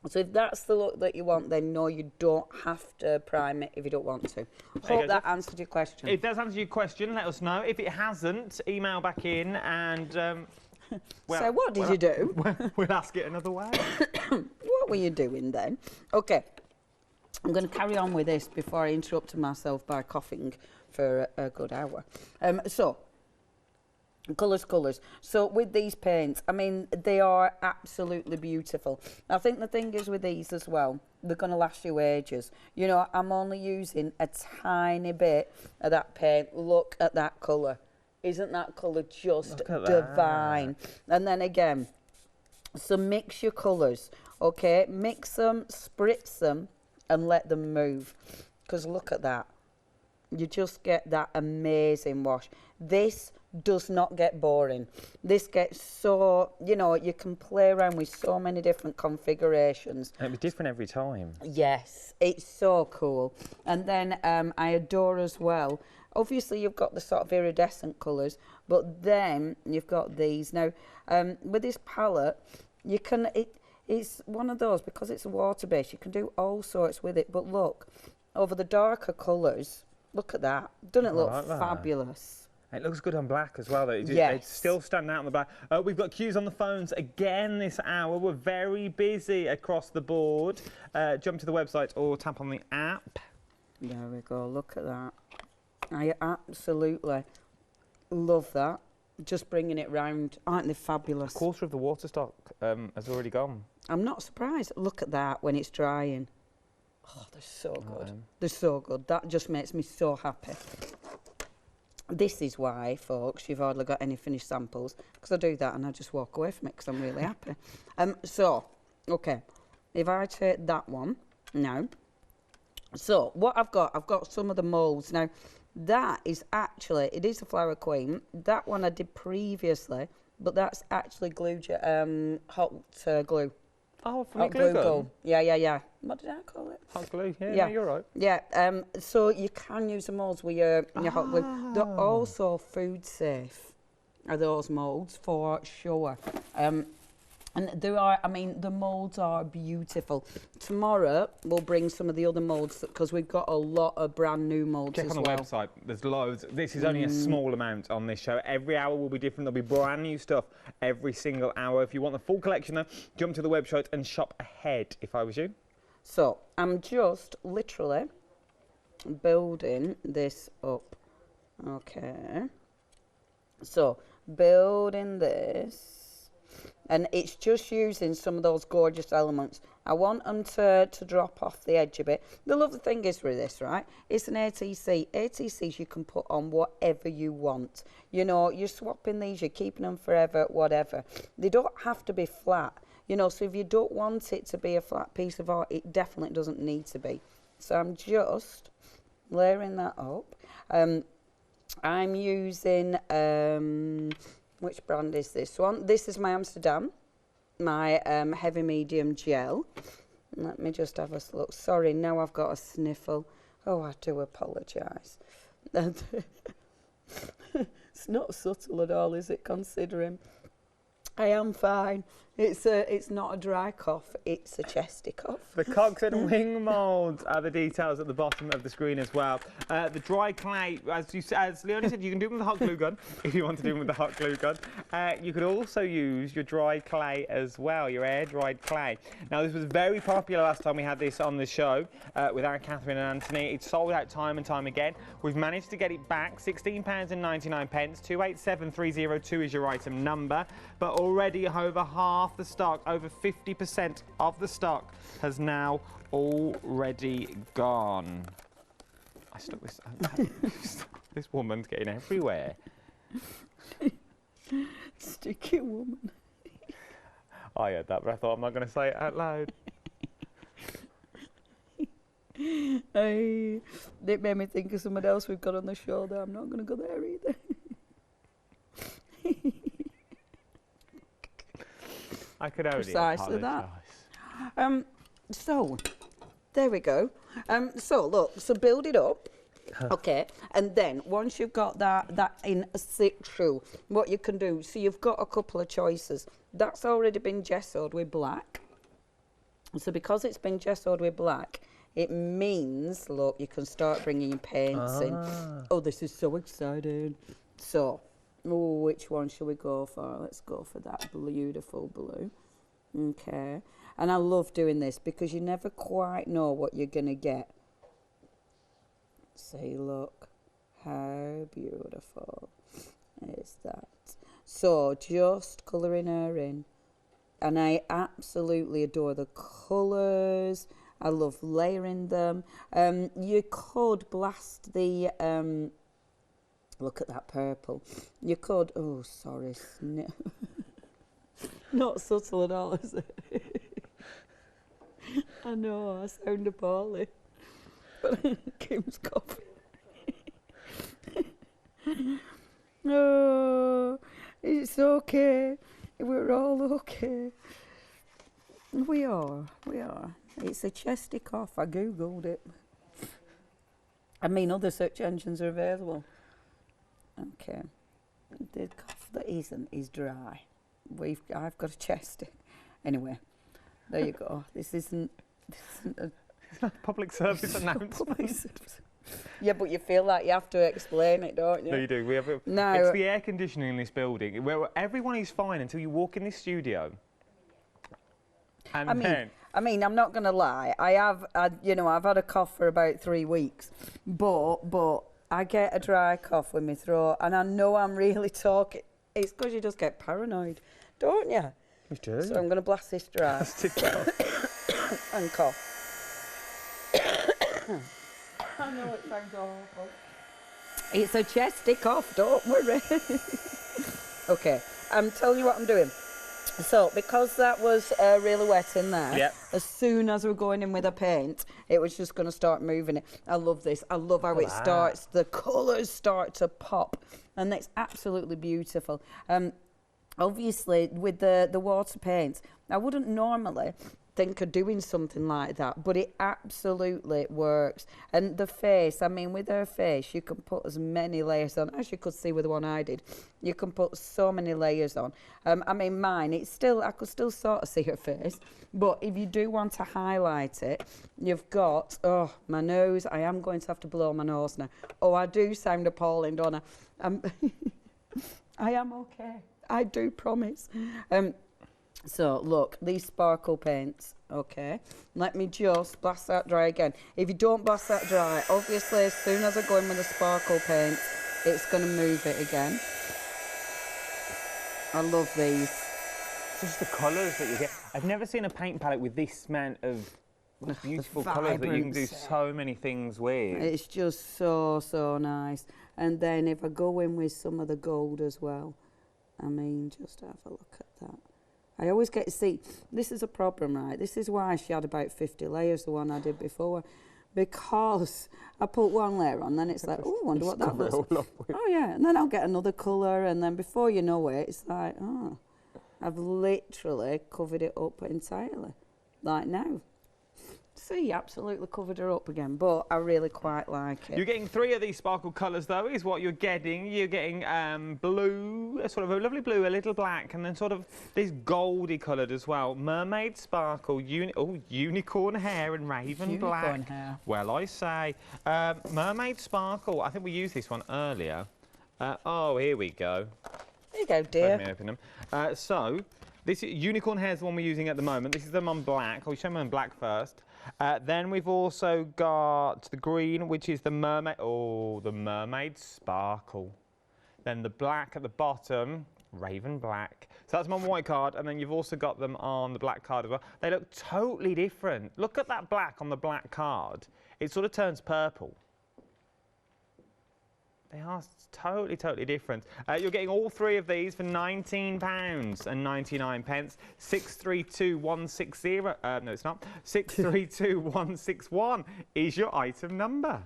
So if that's the look that you want, then no, you don't have to prime it if you don't want to. Hope that answered your question. If that's answered your question, let us know. If it hasn't, email back in and... So what did you do? We'll ask it another way. What were you doing then? Okay, I'm going to carry on with this before I interrupted myself by coughing for a good hour. So, colours. So with these paints, I mean, they are absolutely beautiful. I think the thing is with these as well, they're going to last you ages. You know, I'm only using a tiny bit of that paint. Look at that colour. Isn't that colour just divine? And then again, so mix your colours, okay? Mix them, spritz them, and let them move. Because look at that. You just get that amazing wash. This does not get boring. This gets so, you know, you can play around with so many different configurations. And it'll be different every time. Yes, it's so cool. And then I adore as well, obviously you've got the sort of iridescent colours, but then you've got these. Now, with this palette, you can, it's one of those, because it's a water-based, you can do all sorts with it. But look, over the darker colours, look at that. Doesn't it look fabulous? It looks good on black as well, though. Yes. It's still standing out on the back. We've got queues on the phones again this hour. We're very busy across the board. Jump to the website or tap on the app. There we go. Look at that. I absolutely love that. Just bringing it round. Aren't they fabulous? A quarter of the water stock has already gone. I'm not surprised. Look at that when it's drying. Oh, they're so good. They're so good. That just makes me so happy. This is why, folks, you've hardly got any finished samples, because I do that and I just walk away from it because I'm really happy. So, okay, if I take that one now. So, what I've got some of the moulds. Now, that is actually, it is a Flower Queen. That one I did previously, but that's actually glue, hot glue. Oh, from hot glue gun? Yeah. What did I call it? Hot glue, yeah. No, you're right. Yeah, so you can use the moulds with your hot glue. They're also food safe, are those moulds, for sure. And there are, I mean, the moulds are beautiful. Tomorrow, we'll bring some of the other moulds, because we've got a lot of brand new moulds as well. Check on the website, there's loads. This is only a small amount on this show. Every hour will be different. There'll be brand new stuff every single hour. If you want the full collection, though, jump to the website and shop ahead, if I was you. So, I'm just literally building this up. Okay. So, building this. And it's just using some of those gorgeous elements. I want them to drop off the edge a bit. The lovely thing is with this, right, it's an ATC. ATCs you can put on whatever you want. You know, you're swapping these, you're keeping them forever, whatever. They don't have to be flat. You know, so if you don't want it to be a flat piece of art, it definitely doesn't need to be. So I'm just layering that up. I'm using... which brand is this one? This is my Amsterdam, my heavy medium gel. Let me just have a look. Sorry, now I've got a sniffle. Oh, I do apologise. It's not subtle at all, is it, considering I am fine. It's not a dry cough, it's a chesty cough. The cogs and wing moulds are the details at the bottom of the screen as well. The dry clay, as Leonie said, you can do them with the hot glue gun if you want to do them with the hot glue gun. You could also use your dry clay as well, your air-dried clay. Now, this was very popular last time we had this on the show with Anne Catherine and Anthony. It's sold out time and time again. We've managed to get it back, £16.99. 287302 is your item number, but already over half the stock, over 50% of the stock has now already gone. I stuck this. This woman's getting everywhere. Sticky woman. I heard that, but I thought I'm not going to say it out loud. It made me think of someone else we've got on the show that I'm not going to go there either. I could only Precisely apologise. that. So, there we go. So, look, so build it up. Okay, and then once you've got that in situ, what you can do, so you've got a couple of choices. That's already been gessoed with black. So because it's been gessoed with black, it means, look, you can start bringing your paints in. Oh, this is so exciting. So, which one shall we go for? Let's go for that beautiful blue. Okay. And I love doing this because you never quite know what you're going to get. See, look, how beautiful is that? So, just colouring her in. And I absolutely adore the colours. I love layering them. You could blast the, look at that purple. You could, oh, sorry, not subtle at all, is it? I know, I sound appalling. But Kim's coughing. No, it's okay. We're all okay. We are. It's a chesty cough. I googled it. I mean, other search engines are available. Okay. The cough that isn't is dry. I've got a chesty. Anyway, there you go. This isn't a It's not a public service announcement. Yeah, but you feel like you have to explain it, don't you? No, you do. We have No. It's the air conditioning in this building where everyone is fine until you walk in this studio. And I mean, I'm not going to lie. I've had a cough for about 3 weeks, but I get a dry cough with my throat, and I know I'm really talking. It's because you just get paranoid, don't you? You do. So I'm going to blast this dry and cough. I know it sounds awful. It's a chesty cough, don't worry. Okay, I'm telling you what I'm doing. So, because that was really wet in there, Yep. as soon as we're going in with a paint, it was just going to start moving it. I love this. I love how it starts, the colours start to pop, and it's absolutely beautiful. Obviously, with the water paints, I wouldn't normally think of doing something like that, but it absolutely works. And the face, I mean, with her face, you can put as many layers on, as you could see with the one I did. You can put so many layers on. I mean, mine, I could still sort of see her face, but if you do want to highlight it, you've got, oh, my nose, I am going to have to blow my nose now. Oh, I do sound appalling, don't I? I am okay, I do promise. So, look, these sparkle paints, okay? Let me just blast that dry again. If you don't blast that dry, obviously, as soon as I go in with the sparkle paint, it's going to move it again. I love these. Just the colours that you get. I've never seen a paint palette with this amount of beautiful colours that you can do so many things with. It's just so nice. And then if I go in with some of the gold as well, I mean, just have a look at that. I always get to see, this is a problem, right? This is why she had about 50 layers, the one I did before, because I put one layer on, then it's like, oh, I wonder what that was. Oh, yeah, and then I'll get another colour, and then before you know it, it's like, oh, I've literally covered it up entirely, like now. See, absolutely covered her up again, but I really quite like it. You're getting 3 of these sparkle colours, though, is what you're getting. You're getting blue, sort of a lovely blue, a little black, and then sort of this goldy coloured as well. Mermaid sparkle, unicorn hair and raven black. Hair. Well, I say. Mermaid sparkle, I think we used this one earlier. Oh, here we go. There you go, dear. Let me open them. So, this unicorn hair is the one we're using at the moment. This is them on black. I'll show them on black first. Then we've also got the green, which is the mermaid. Oh, the mermaid sparkle. Then the black at the bottom, raven black. So that's them on white card, and then you've also got them on the black card as well. They look totally different. Look at that black on the black card. It sort of turns purple. They are totally different. You're getting all 3 of these for £19.99. 632160. No, it's not. 632161 is your item number.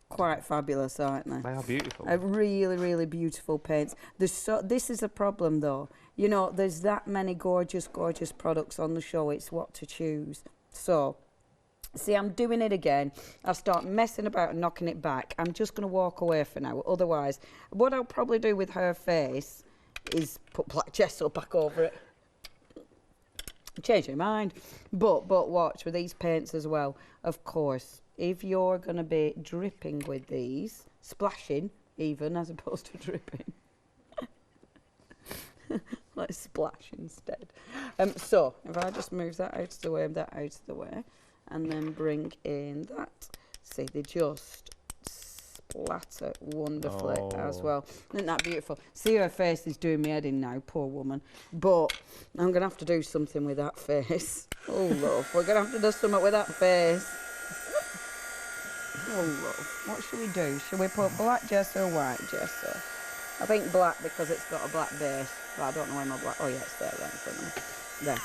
Quite fabulous, aren't they? They are beautiful. Really beautiful paints. This is a problem, though. You know, there's that many gorgeous products on the show. It's what to choose. So, see, I'm doing it again. I'll start messing about and knocking it back. I'm just going to walk away for now. Otherwise, what I'll probably do with her face is put black gesso back over it. Change my mind. But watch, with these paints as well, of course, if you're going to be dripping with these, splashing even, as opposed to dripping. Let's splash instead. So, if I just move that out of the way, that out of the way, and then bring in that. See, they just splatter wonderfully as well. Isn't that beautiful? See, her face is doing me head in now, poor woman. But I'm going to have to do something with that face. Oh, love, we're going to have to do something with that face. Oh, love, what should we do? Should we put black gesso or white gesso? I think black because it's got a black base, but I don't know where my black... Oh, yeah, it's there, right in front of me. There.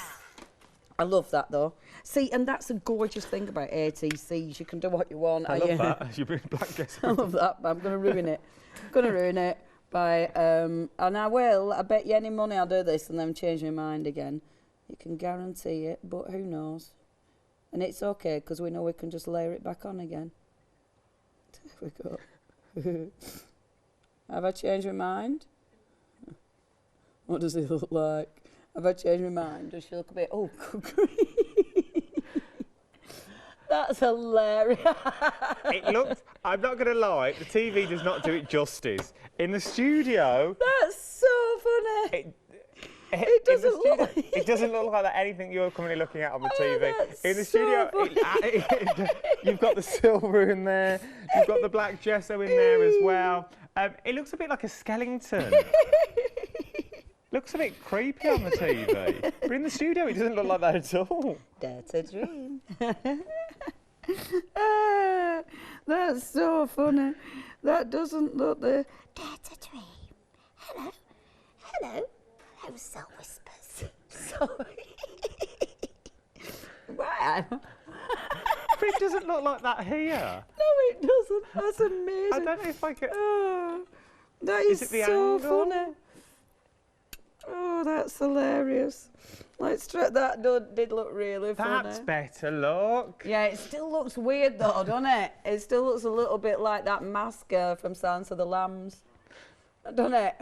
I love that, though. See, and that's a gorgeous thing about ATCs. You can do what you want. I love that. You bring black gesso. I love that, but I'm going to ruin it. I'm going to ruin it by... and I will. I bet you any money I'll do this and then change my mind again. You can guarantee it, but who knows? And it's okay, because we know we can just layer it back on again. There we go. Have I changed my mind? What does it look like? Have I changed my mind? Does she look a bit... Oh, good grief. That's hilarious. It looks... I'm not going to lie, the TV does not do it justice. In the studio... That's so funny. It doesn't look like... It doesn't look like that anything you're currently looking at on the TV. In the so studio, you've got the silver in there, you've got the black gesso in there as well. It looks a bit like a skeleton. Looks a bit creepy on the TV. But in the studio, it doesn't look like that at all. That's a dream. That's so funny. That doesn't look the... That's a dream. Hello. Hello. Hello, Soul Whispers. Sorry. Wow. But it doesn't look like that here. No, it doesn't. That's amazing. I don't know if I could... That is it the so angle? funny. Oh, that's hilarious. Let's try that. Did look really funny. That's better, look. Yeah, it still looks weird though, doesn't it? It still looks a little bit like that masker from Silence of the Lambs, doesn't it?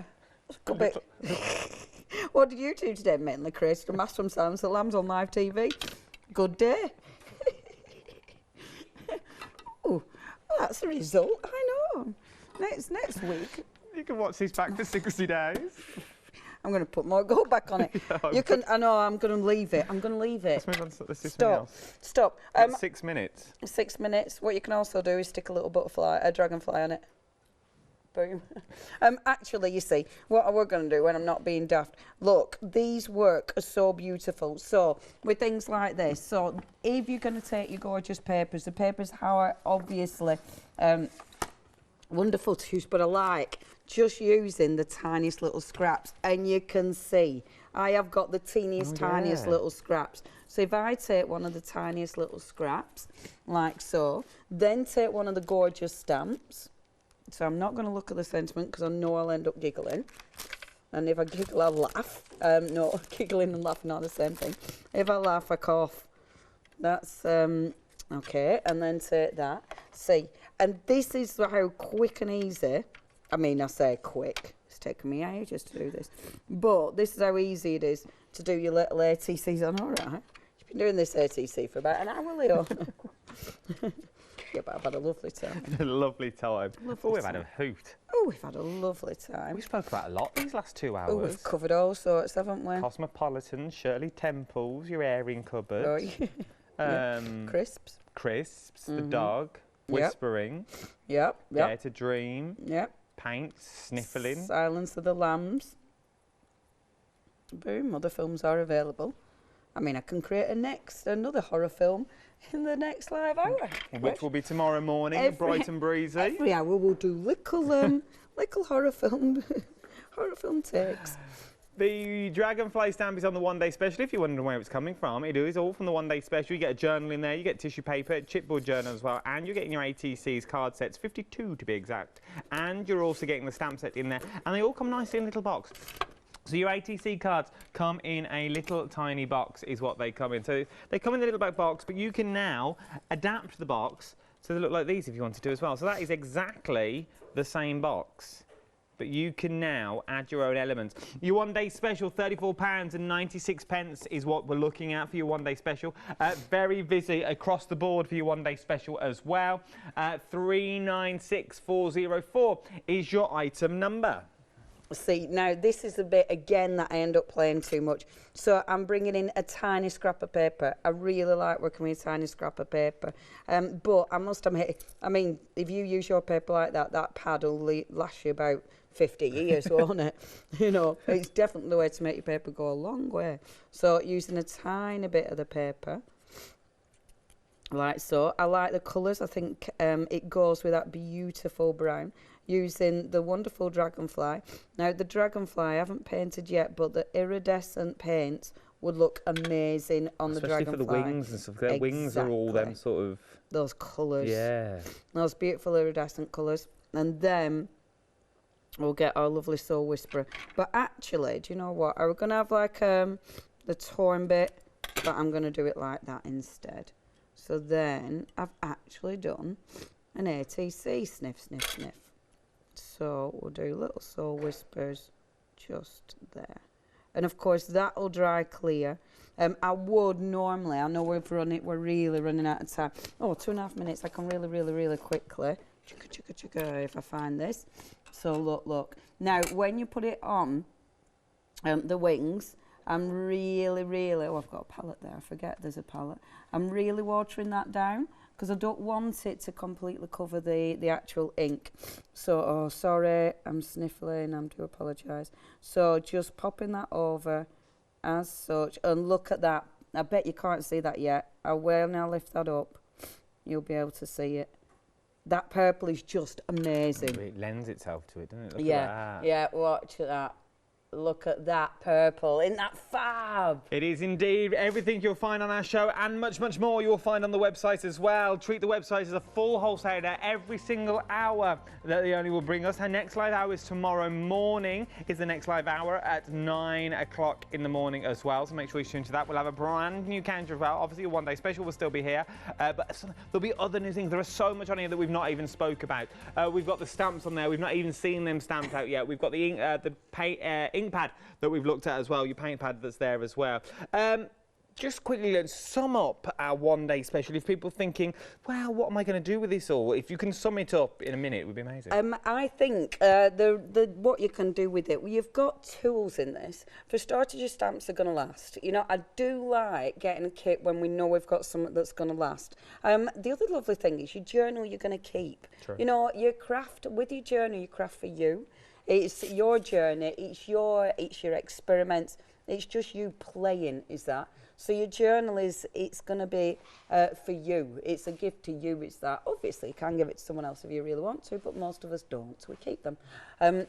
A bit. What did you do today? Mainly created a mask from Silence of the Lambs on live TV. Good day. Oh, that's the result. I know. Next week. You can watch this back for 60 days. I'm going to put more gold back on it. Yeah, you can. I know. I'm going to leave it. I'm going to leave it. Let's move on to let's do something Stop. else. Stop. 6 minutes. 6 minutes. What you can also do is stick a little butterfly, a dragonfly on it. Boom. Actually, you see, what we're going to do when I'm not being daft, look, these work are so beautiful. So, with things like this, so if you're going to take your gorgeous papers, the papers are obviously wonderful to use, but I like just using the tiniest little scraps. And you can see, I have got the teeniest, tiniest little scraps. So if I take one of the tiniest little scraps, like so, then take one of the gorgeous stamps. So I'm not going to look at the sentiment because I know I'll end up giggling. And if I giggle, I'll laugh. No, giggling and laughing are the same thing. If I laugh, I cough. That's, okay. And then take that. See, and this is how quick and easy, I mean, I say quick. It's taken me ages to do this. But this is how easy it is to do your little ATCs on. All right. You've been doing this ATC for about an hour, Leo. Yeah, but I've had a lovely time. A lovely time. We've had a hoot. Oh, we've had a lovely time. We spoke about a lot these last 2 hours. Oh, we've covered all sorts, haven't we? Cosmopolitan, Shirley Temples, your airing cupboard. Oh, yeah. Crisps. Crisps, the dog, whispering. Yep. Dare to dream. Yep. Paints, sniffling. Silence of the Lambs. Boom, other films are available. I mean, I can create another horror film in the next live hour. Which will be tomorrow morning, bright and breezy. Every hour we'll do little horror film takes. The Dragonfly stamp is on the one-day special. If you're wondering where it's coming from, it is all from the one-day special. You get a journal in there, you get tissue paper, chipboard journal as well, and you're getting your ATC's card sets, 52 to be exact. And you're also getting the stamp set in there, and they all come nicely in a little box. So your ATC cards come in a little tiny box is what they come in. So they come in a little black box, but you can now adapt the box so they look like these if you wanted to as well. So that is exactly the same box, but you can now add your own elements. Your one-day special, £34.96 is what we're looking at for your one-day special. Very busy across the board for your one-day special as well. 396404 is your item number. See, now this is the bit again that I end up playing too much. So I'm bringing in a tiny scrap of paper. I really like working with a tiny scrap of paper. But I must admit, I mean, if you use your paper like that, that pad will last you about 50 years, won't it? You know, it's definitely the way to make your paper go a long way. So using a tiny bit of the paper, like so. I like the colours. I think it goes with that beautiful brown. Using the wonderful dragonfly. Now, the dragonfly I haven't painted yet, but the iridescent paints would look amazing on the dragonfly. Especially for the wings and stuff. Their wings are all them sort of... Those colours. Yeah. Those beautiful iridescent colours. And then we'll get our lovely Soul Whisperer. But actually, do you know what? Are we going to have like the torn bit? But I'm going to do it like that instead. So then I've actually done an ATC sniff, sniff, sniff. So we'll do little Soul Whispers just there. And of course that'll dry clear. I would normally, I know we're really running out of time. Oh, 2.5 minutes, I can really quickly. If I find this. So look. Now when you put it on the wings, I'm really, oh I've got a palette there, I forget there's a palette. I'm really watering that down, because I don't want it to completely cover the actual ink. So, oh, sorry, I'm sniffling, I do apologise. So, just popping that over as such, and look at that. I bet you can't see that yet. I will now lift that up. You'll be able to see it. That purple is just amazing. It lends itself to it, doesn't it? Look yeah, at that. yeah, watch that. Look at that purple. Isn't that fab? It is indeed. Everything you'll find on our show and much more you'll find on the website as well. Treat the website as a full wholesaler every single hour that Leonie will bring us. Her next live hour is tomorrow morning. Is the next live hour at 9 o'clock in the morning as well. So make sure you tune to that. We'll have a brand new calendar as well. Obviously, a one-day special will still be here. But there'll be other new things. There are so much on here that we've not even spoke about. We've got the stamps on there. We've not even seen them stamped out yet. We've got the ink pad that we've looked at as well, your paint pad that's there as well. Just quickly, let's sum up our one-day special. If people are thinking, well, what am I going to do with this all? If you can sum it up in a minute, it would be amazing. I think what you can do with it, well, you've got tools in this. For starters, your stamps are going to last. You know, I do like getting a kit when we know we've got something that's going to last. The other lovely thing is your journal you're going to keep. True. You know, your craft, with your journal, you craft for you. It's your journey, it's your experiments, it's just you playing, is that. So your journal it's going to be for you, it's a gift to you, it's that. Obviously you can give it to someone else if you really want to, but most of us don't, so we keep them.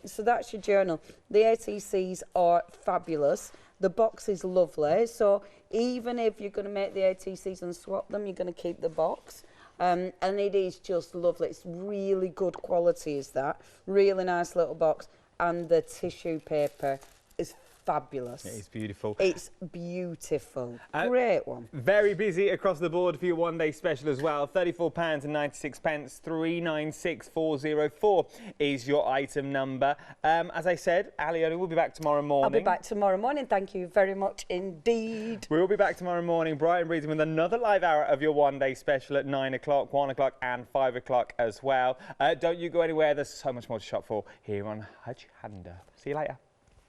So that's your journal. The ATCs are fabulous, the box is lovely, so even if you're going to make the ATCs and swap them, you're going to keep the box. And it is just lovely. It's really good quality, is that. Really nice little box. And the tissue paper is fabulous. It is beautiful. It's beautiful. Great one. Very busy across the board for your one-day special as well. £34.96, 396404 is your item number. As I said, Leonie will be back tomorrow morning. I'll be back tomorrow morning. Thank you very much indeed. We'll be back tomorrow morning, bright and breezy, with another live hour of your one-day special at 9 o'clock, 1 o'clock and 5 o'clock as well. Don't you go anywhere. There's so much more to shop for here on Hochanda. See you later.